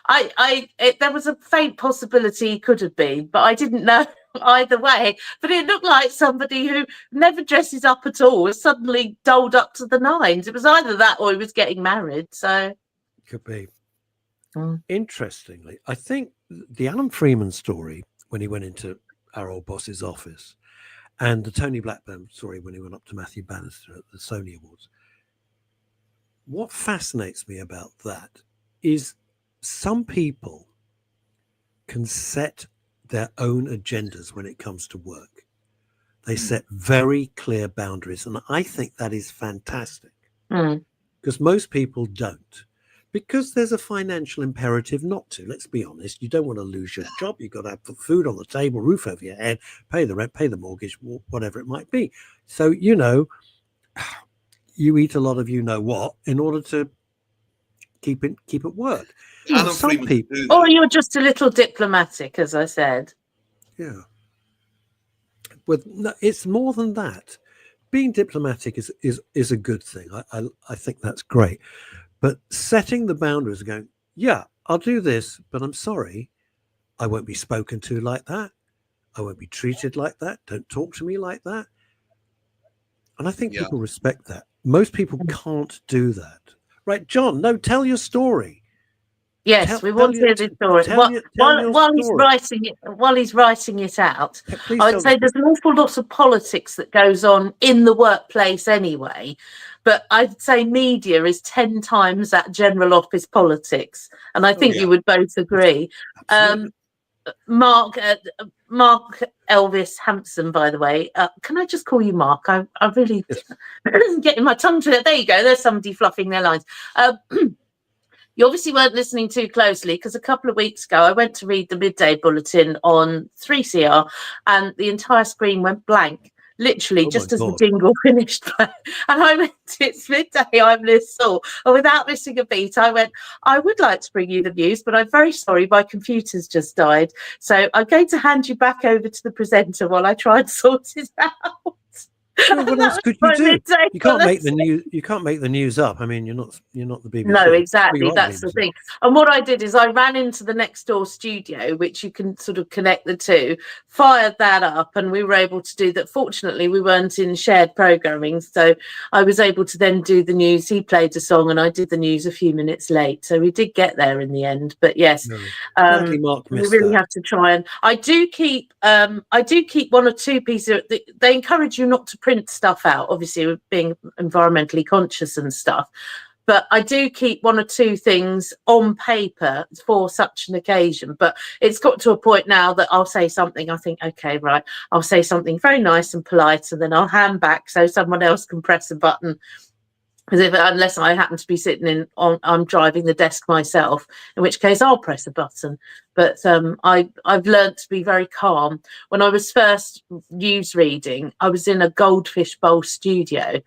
There was a faint possibility he could have been, but I didn't know either way. But it looked like somebody who never dresses up at all was suddenly doled up to the nines. It was either that or he was getting married. So could be. Interestingly, I think the Alan Freeman story when he went into our old boss's office, and the Tony Blackburn story when he went up to Matthew Bannister at the Sony Awards. What fascinates me about that is some people can set their own agendas when it comes to work. They set very clear boundaries, and I think that is fantastic because most people don't, because there's a financial imperative not to. Let's be honest, you don't want to lose your job. You've got to have food on the table, roof over your head, pay the rent, pay the mortgage, whatever it might be. So, you know, you eat a lot of you know what in order to keep it work. Some people, or you're just a little diplomatic, as I said. Yeah. It's more than that. Being diplomatic is a good thing. I think that's great. But setting the boundaries and going, yeah, I'll do this, but I'm sorry, I won't be spoken to like that. I won't be treated like that. Don't talk to me like that. And I think people respect that. Most people can't do that. Right, John, no, tell your story. Yes, we want to hear this story. While he's writing it out, I'd say there's an awful lot of politics that goes on in the workplace anyway. But I'd say media is 10 times that general office politics. And I think you would both agree. Mark Elvis Hampson, by the way, can I just call you Mark? I really getting my tongue to it. There you go. There's somebody fluffing their lines. You obviously weren't listening too closely because a couple of weeks ago I went to read the Midday Bulletin on 3CR and the entire screen went blank. Literally, just as the jingle finished. And I went, it's midday, I'm Liz Saul. And without missing a beat, I went, I would like to bring you the news, but I'm very sorry, my computer's just died. So I'm going to hand you back over to the presenter while I try and sort it out. Well, what else could you do? You can't make the news. You can't make the news up. I mean, you're not the BBC. No, exactly. That's the thing. And what I did is I ran into the next door studio, which you can sort of connect the two, fired that up, and we were able to do that. Fortunately, we weren't in shared programming, so I was able to then do the news. He played a song, and I did the news a few minutes late, so we did get there in the end. But yes, Mark we really have to try. And I do keep one or two pieces. They encourage you not to print stuff out, obviously with being environmentally conscious and stuff, but I do keep one or two things on paper for such an occasion. But it's got to a point now that I'll say something, I think, okay, right, I'll say something very nice and polite, and then I'll hand back so someone else can press a button. Unless I happen to be sitting I'm driving the desk myself, in which case I'll press a button. But I've learned to be very calm. When I was first news reading, I was in a Goldfish Bowl studio.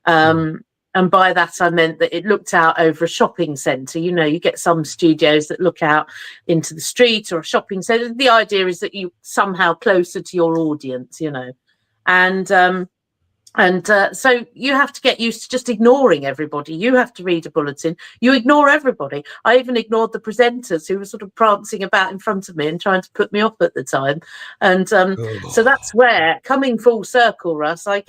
And by that, I meant that it looked out over a shopping centre. You know, you get some studios that look out into the street or a shopping centre. The idea is that you somehow closer to your audience, you know. And so you have to get used to just ignoring everybody. You have to read a bulletin. You ignore everybody. I even ignored the presenters who were sort of prancing about in front of me and trying to put me off at the time. And so that's where, coming full circle, Russ, I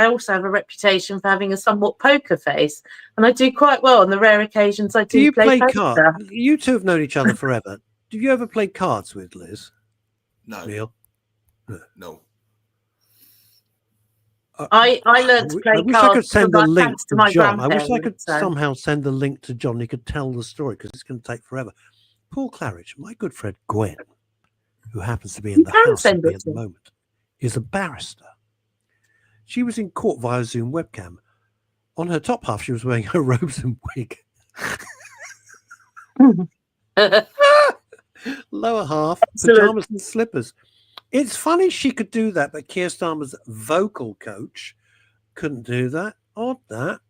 also have a reputation for having a somewhat poker face. And I do quite well on the rare occasions I do you play cards? You two have known each other forever. Do you ever play cards with Liz? No. Neil? No. I learned to play I wish I could cards send the link thanks to to my John. I wish I could grandparents, so. somehow send the link to John. He could tell the story because it's going to take forever. Paul Claridge, my good friend Gwen, who happens to be in the house with me at the moment, is a barrister. She was in court via Zoom webcam. On her top half, she was wearing her robes and wig. Lower half, pajamas and slippers. It's funny she could do that, but Keir Starmer's vocal coach couldn't do that. Odd that.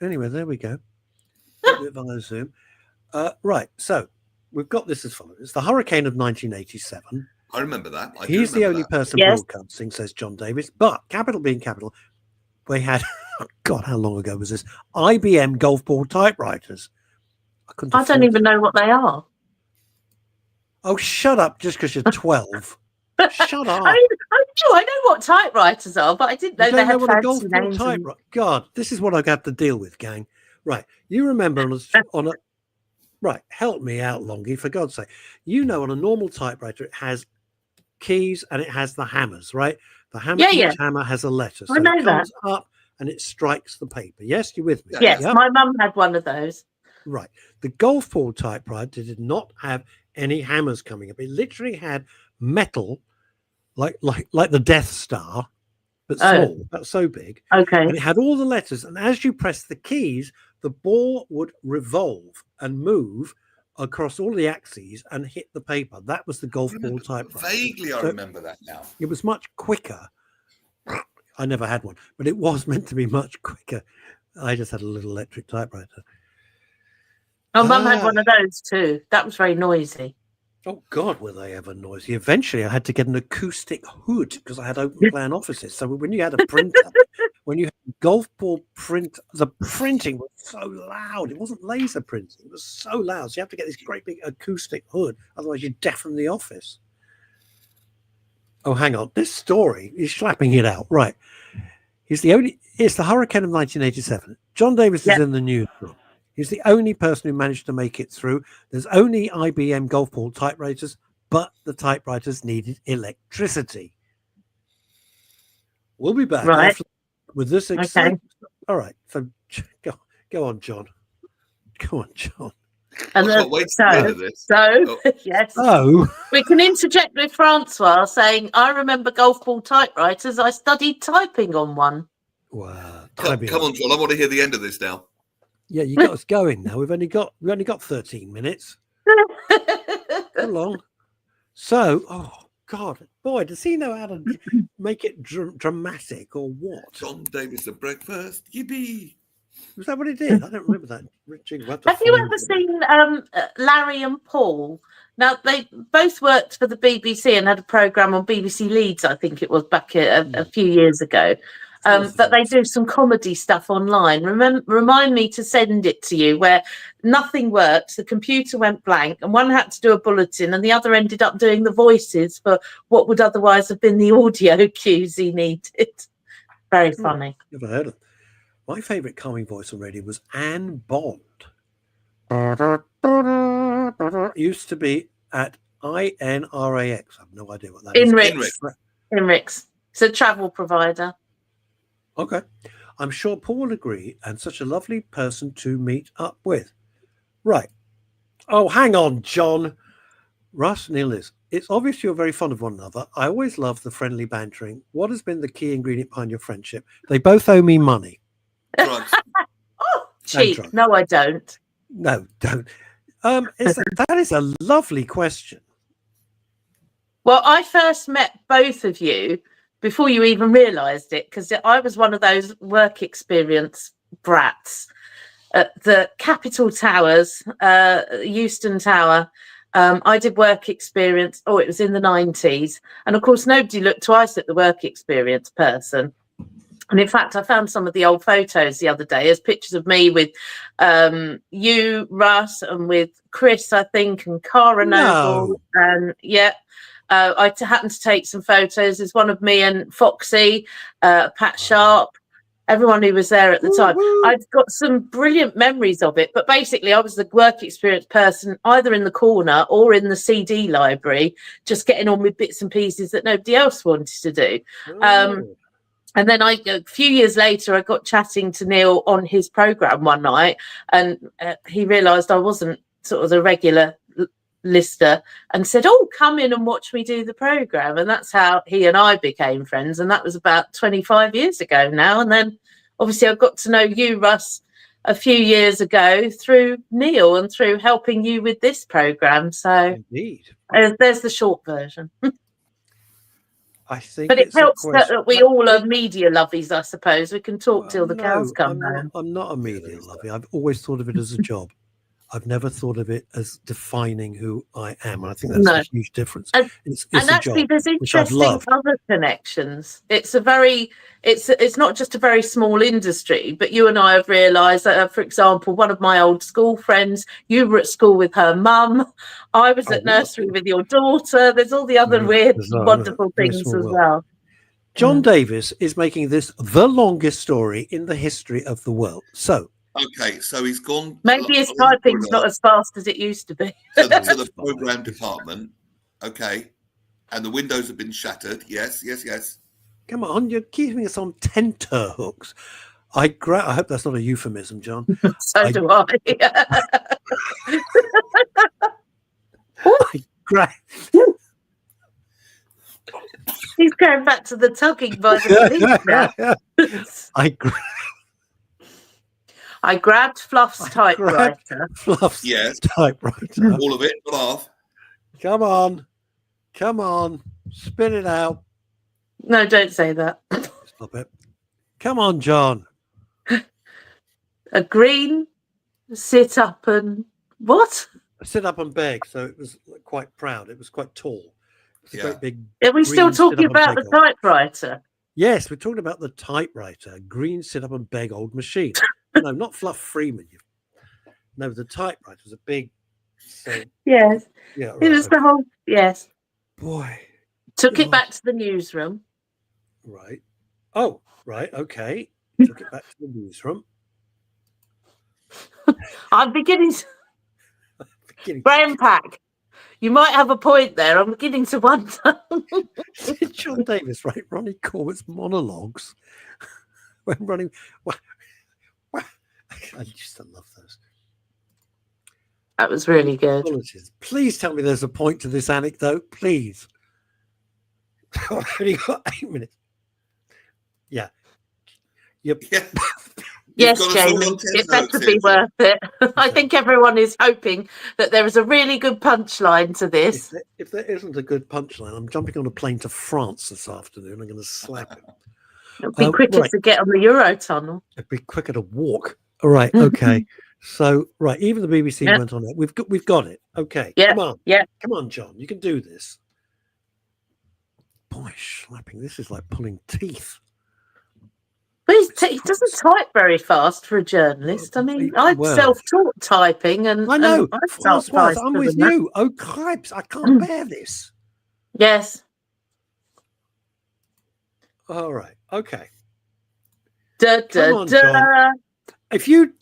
Anyway, there we go. A bit via Zoom. Right, so we've got this as follows. It's the hurricane of 1987. I remember that. He's the only person broadcasting, says John Davis. But capital being capital, they had, God, how long ago was this? IBM golf ball typewriters. I don't even know what they are. Oh, shut up just because you're 12. Shut up. I know what typewriters are, but I didn't know they had fancy names. God, this is what I got to deal with, gang. Right. You remember on a right, help me out, Longie, for God's sake. You know, on a normal typewriter, it has keys and it has the hammers, right? The hammer, each hammer has a letter. So I know it comes up and it strikes the paper. Yes, you with me? Yes, my mum had one of those. Right. The golf ball typewriter did not have any hammers coming up. It literally had metal, like the Death Star, but small, about so big. Okay. And it had all the letters. And as you press the keys, the ball would revolve and move across all the axes and hit the paper. That was the golf ball typewriter. Vaguely, I remember that now. It was much quicker. I never had one, but it was meant to be much quicker. I just had a little electric typewriter. Oh, Mum had one of those too. That was very noisy. Oh, God, were they ever noisy. Eventually, I had to get an acoustic hood because I had open plan offices. So when you had a printer, when you had golf ball print, the printing was so loud. It wasn't laser printing. It was so loud. So you have to get this great big acoustic hood. Otherwise, you deafen the office. Oh, hang on. This story is slapping it out. Right. It's the hurricane of 1987. John Davis is in the newsroom. He's the only person who managed to make it through. There's only IBM golf ball typewriters, but the typewriters needed electricity. We'll be back with this exciting. All right. So go on, John. Go on, John. And yes. Oh, we can interject with Francois saying, I remember golf ball typewriters. I studied typing on one. Wow. Come on, John. I want to hear the end of this now. Yeah, you got us going now. We've only got 13 minutes. How long? So, oh God, boy, does he know how to make it dramatic or what? John Davis at breakfast, yippee! Was that what he did? I don't remember that. Have you ever seen Larry and Paul? Now, they both worked for the BBC and had a programme on BBC Leeds, I think it was, back a few years ago. But they do some comedy stuff online. Remind me to send it to you, where nothing worked, the computer went blank, and one had to do a bulletin and the other ended up doing the voices for what would otherwise have been the audio cues he needed. Very funny. Never heard of it. My favourite calming voice on radio was Anne Bond. Used to be at INRAX. I have no idea what that is. INRIX. It's a travel provider. Okay. I'm sure Paul will agree, and such a lovely person to meet up with. Right. Oh, hang on, John. Russ, Neil is. It's obvious you're very fond of one another. I always love the friendly bantering. What has been the key ingredient behind your friendship? They both owe me money. Drugs. Oh, cheap. No, I don't. No, don't. That is a lovely question. Well, I first met both of you before you even realised it, because I was one of those work experience brats at the Capitol Towers, Euston Tower. I did work experience. Oh, it was in the 90s. And of course, nobody looked twice at the work experience person. And in fact, I found some of the old photos the other day as pictures of me with you, Russ, and with Chris, I think, and Cara Noble. And I happened to take some photos. There's one of me and Foxy, Pat Sharp, everyone who was there at the time. I've got some brilliant memories of it. But basically, I was the work experience person, either in the corner or in the CD library, just getting on with bits and pieces that nobody else wanted to do. And then a few years later, I got chatting to Neil on his programme one night, and he realised I wasn't sort of the regular lister, and said, "Oh, come in and watch me do the programme." And that's how he and I became friends. And that was about 25 years ago now. And then obviously I got to know you, Russ, a few years ago through Neil and through helping you with this programme. So Indeed. There's the short version. I think, but it helps that we all are media lovies, I suppose. We can talk till the cows come home. I'm not a media lovey. I've always thought of it as a job. I've never thought of it as defining who I am. I think that's a huge difference. It's actually, job, there's interesting other connections. It's not just a very small industry, but you and I have realised that, for example, one of my old school friends, you were at school with her mum. I was at nursery with your daughter. There's all the other weird, wonderful things as well. John Davis is making this the longest story in the history of the world. So. Okay, so he's gone. Maybe his typing's not as fast as it used to be. to the program department. Okay, and the windows have been shattered. Yes. Come on, you're keeping us on tenterhooks. I hope that's not a euphemism, John. So do I. He's going back to the tugging by the police now. I grabbed Fluff's typewriter. Fluff's typewriter. All of it, not half. Come on, spit it out. No, don't say that. Stop it. Come on, John. A green sit up and what? Sit up and beg. So it was quite proud. It was quite tall. It was a great big. Are we still talking about the typewriter? Yes, we're talking about the typewriter. Green sit up and beg old machine. No, not Fluff Freeman. No, the typewriter was a big. Yes. Yeah. Right, it was the whole. Yes. Boy. Took it back to the newsroom. Right. Oh, right. Okay. Took it back to the newsroom. I'm beginning. Graham Pack. You might have a point there. I'm beginning to wonder. Did John Davis write Ronnie Corbett's monologues when running? I used to love those. That was really good. Apologies. Please tell me there's a point to this anecdote, please. I've only got 8 minutes. Yeah. Yep. Yeah. Yes, Jamie, it better be worth it. I think everyone is hoping that there is a really good punchline to this. If there isn't a good punchline, I'm jumping on a plane to France this afternoon. I'm going to slap it. It'll be quicker to get on the Eurotunnel. It'd be quicker to walk. All right. Okay. So, even the BBC went on it. We've got it. Okay. Yeah. Come on. Yeah. Come on, John. You can do this. Boy, slapping. This is like pulling teeth. But he doesn't type very fast for a journalist. I mean, I've self-taught typing, and I know. And I'm with you. Oh, cripes! I can't bear this. Yes. All right. Okay. Come on, John. If you,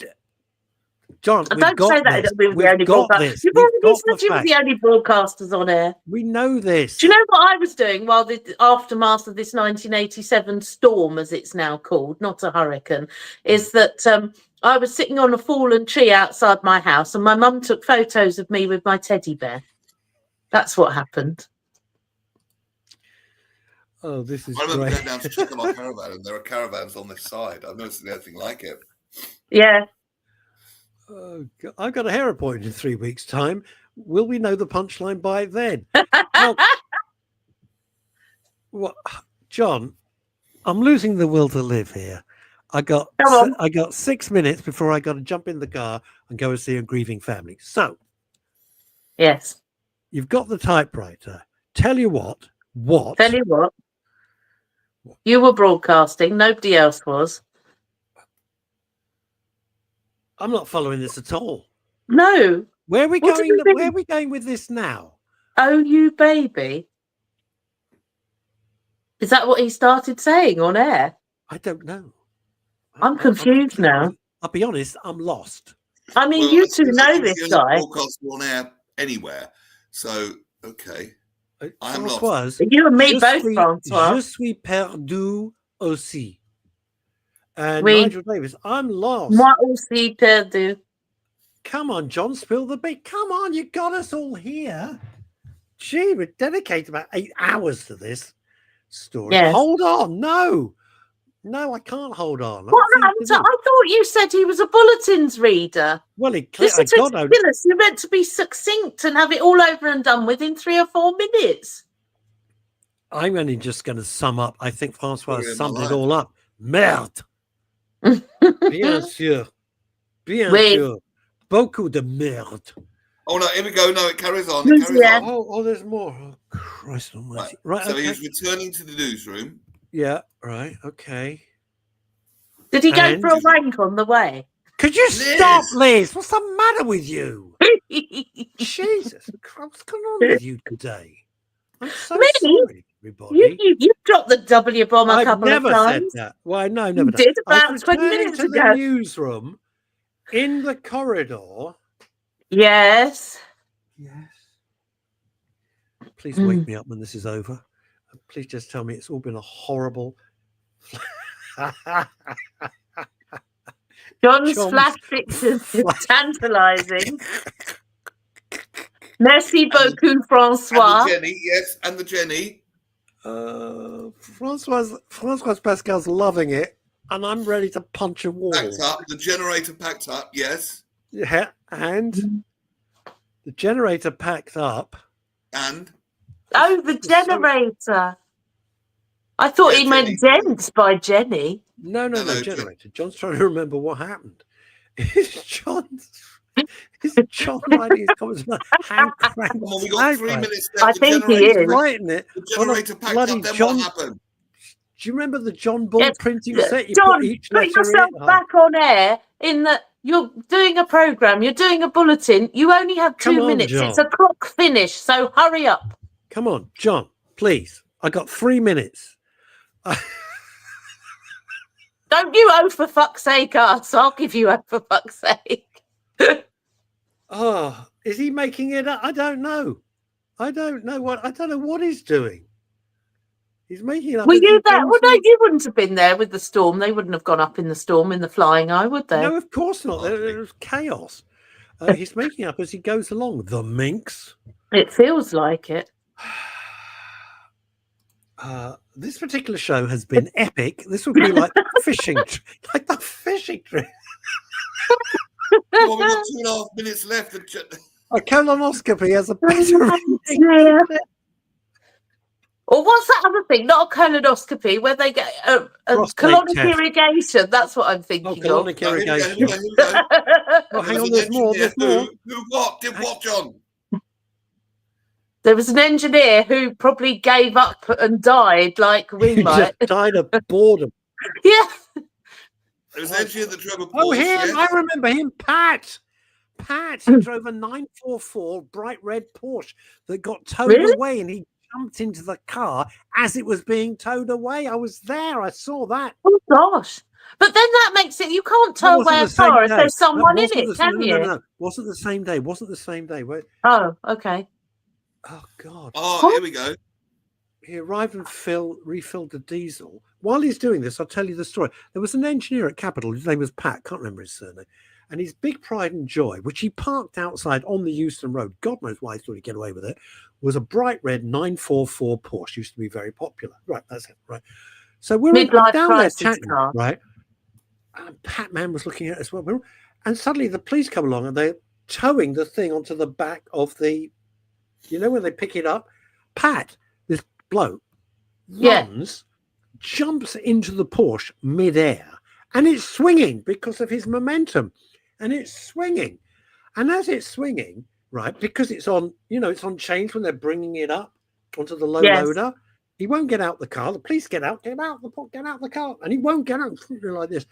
John, don't say that. We've got this. You've already said you were the only broadcasters on air. We know this. Do you know what I was doing while the aftermath of this 1987 storm, as it's now called, not a hurricane, is that I was sitting on a fallen tree outside my house, and my mum took photos of me with my teddy bear. That's what happened. Oh, this is I remember great. going down to check on my caravan, and there are caravans on this side. I've never seen anything like it. Yeah. Oh, God. I've got a hair appointment in 3 weeks' time. Will we know the punchline by then? What, John? I'm losing the will to live here. I got 6 minutes before I got to jump in the car and go and see a grieving family. So, yes, you've got the typewriter. Tell you what. Tell you what. You were broadcasting. Nobody else was. I'm not following this at all. No. Where are we going? Where are we going with this now? Oh, you baby. Is that what he started saying on air? I don't know. I'm confused now. I'll be honest, I'm lost. I mean, you two know this guy. Broadcast on air anywhere. So, okay. I am lost. Was, you and me both, Francois. Je suis perdu aussi. And Oui. Nigel Davis, I'm lost. Moi aussi perdu. Come on, John, spill the beat. Come on, you got us all here. Gee, we're dedicated about 8 hours to this story. Yes. Hold on. No, I can't hold on. What happened to, I thought you said he was a bulletins reader. Well, This is ridiculous. You're meant to be succinct and have it all over and done within 3 or 4 minutes. I'm only just going to sum up. I think Francois summed it all up. Merde. Bien sûr. Bien sûr. Beaucoup de merde. Oh, no, here we go. No, it carries on. It carries on. Oh, there's more. Oh, Christ almighty. Right, so okay. he's returning to the newsroom. Yeah, right, okay. Did he go for a wank on the way? Could you stop, Liz? What's the matter with you? Jesus Christ, what's going on with you today? I'm so sorry, everybody. You dropped the W bomb a couple of times. I've never said that. Well, no, never. You did about 20 minutes ago. The newsroom, in the corridor. Yes. Please wake me up when this is over. Please just tell me it's all been a horrible. John's flash pictures is tantalising. Merci beaucoup, Francois. And the Jenny, yes, and the Jenny. Francois Pascal's loving it, and I'm ready to punch a wall. Packed up, the generator packed up, yes. Yeah, and the generator packed up. And? Oh, the generator. I thought he meant dents by Jenny. No, generator. John's trying to remember what happened. Is John writing his comments about hand crank? Come on, we got 3 minutes left. I think he is writing it. The generator packed up, then John, what happened? Do you remember the John Ball printing set? John, put yourself back on air in that you're doing a program, you're doing a bulletin, you only have 2 minutes. John. It's a clock finish, so hurry up. Come on, John, please. I got 3 minutes. Don't you oh for fuck's sake us. I'll give you oh for fuck's sake. Oh, is he making it up? I don't know. I don't know what he's doing. He's making it up. Were you there? Well, no, you wouldn't have been there with the storm. They wouldn't have gone up in the storm in the flying eye, would they? No, of course not. There was chaos. He's making up as he goes along. The minx. It feels like it. This particular show has been epic. This would be like fishing, like the fishing trip. Well, we've got 2.5 minutes left. A colonoscopy has a better. Or what's that other thing? Not a colonoscopy, where they get a colonic irrigation. That's what I'm thinking of. Colonic irrigation. Oh, hang on, there's more. Who what? Did what, John? There was an engineer who probably gave up and died like we might. Just died of boredom. Yeah. There was an engineer that drove a Porsche. Oh, him! Yes. I remember him, Pat. He drove a 944 bright red Porsche that got towed away, and he jumped into the car as it was being towed away. I was there. I saw that. Oh gosh! But then that makes it you can't tow away a car if there's someone in it, can you? No. Wasn't the same day. Wait. Oh, okay. Oh God. Oh, here we go. He arrived and refilled the diesel. While he's doing this, I'll tell you the story. There was an engineer at Capitol. His name was Pat. Can't remember his surname. And his big pride and joy, which he parked outside on the Euston Road, God knows why he thought he'd get away with it, was a bright red 944 Porsche. Used to be very popular. Right, that's it. Right. So we're down there chatting, right? And Pat Man was looking at us as well. And suddenly the police come along and they're towing the thing onto the back of the, when they pick it up. Pat, this bloke, runs, jumps into the Porsche midair, and it's swinging because of his momentum. And it's swinging. And as it's swinging, right, because it's on, it's on chains when they're bringing it up onto the low loader, he won't get out the car. The police get out the car. And he won't get out like this.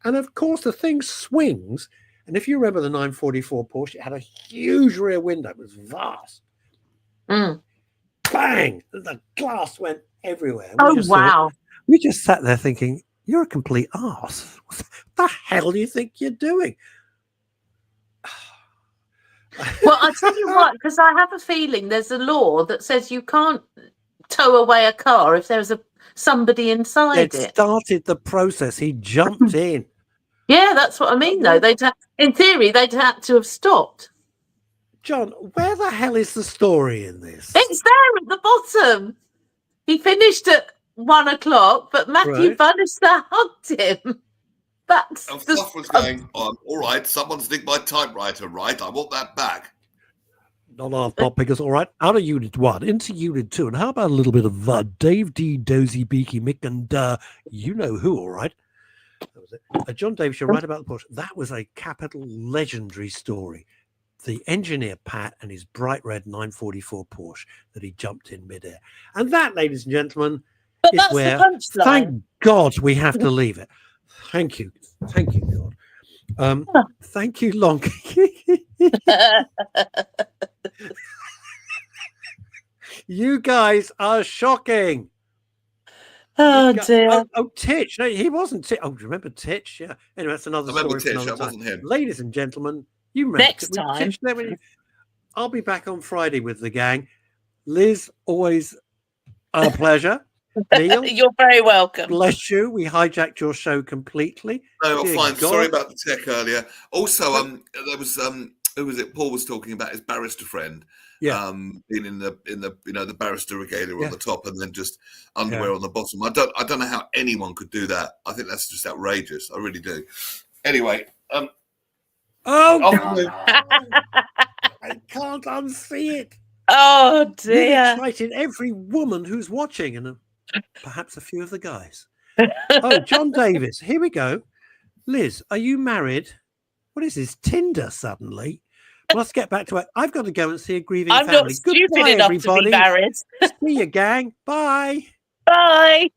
And of course, the thing swings. And if you remember the 944 Porsche, it had a huge rear window. It was vast. Bang! The glass went everywhere. We just sat there thinking, you're a complete arse. What the hell do you think you're doing? Well, I'll tell you what, because I have a feeling there's a law that says you can't tow away a car if there's somebody inside It it. started the process. He jumped in. Yeah, that's what I mean, though. In theory, they'd had to have stopped. John, where the hell is the story in this? It's there at the bottom. He finished at 1 o'clock, but Matthew Bannister hugged him. That's and Fluff was going, all right, someone's nicked my typewriter, right? I want that back. Not because, all right, out of Unit 1 into Unit 2. And how about a little bit of Dave D, Dozy, Beaky, Mick, and you know who, all right? That was it. John Davis, you're right about the Porsche. That was a capital legendary story. The engineer, Pat, and his bright red 944 Porsche that he jumped in midair. And that, ladies and gentlemen, is where, thank God, we have to leave it. Thank you. Thank you, God. Thank you, Longie. You guys are shocking. Oh, dear. Oh, Titch. No, he wasn't Titch. Oh, remember Titch? Yeah. Anyway, that's another story for another time. Wasn't him. Ladies and gentlemen, you remember next time. I'll be back on Friday with the gang. Liz, always a pleasure. Neil, you're very welcome. Bless you. We hijacked your show completely. No, fine. God. Sorry about the tech earlier. Also, there was who was it? Paul was talking about his barrister friend. Yeah. Being in the the barrister regalia on the top and then just underwear on the bottom. I don't know how anyone could do that. I think that's just outrageous. I really do. Anyway, I can't unsee it. Oh dear! You've excited every woman who's watching, and perhaps a few of the guys. Oh, John Davis. Here we go. Liz, are you married? What is this, Tinder suddenly? Let's get back to it. I've got to go and see a grieving family. I'm not stupid enough to be married. See you, gang. Bye. Bye.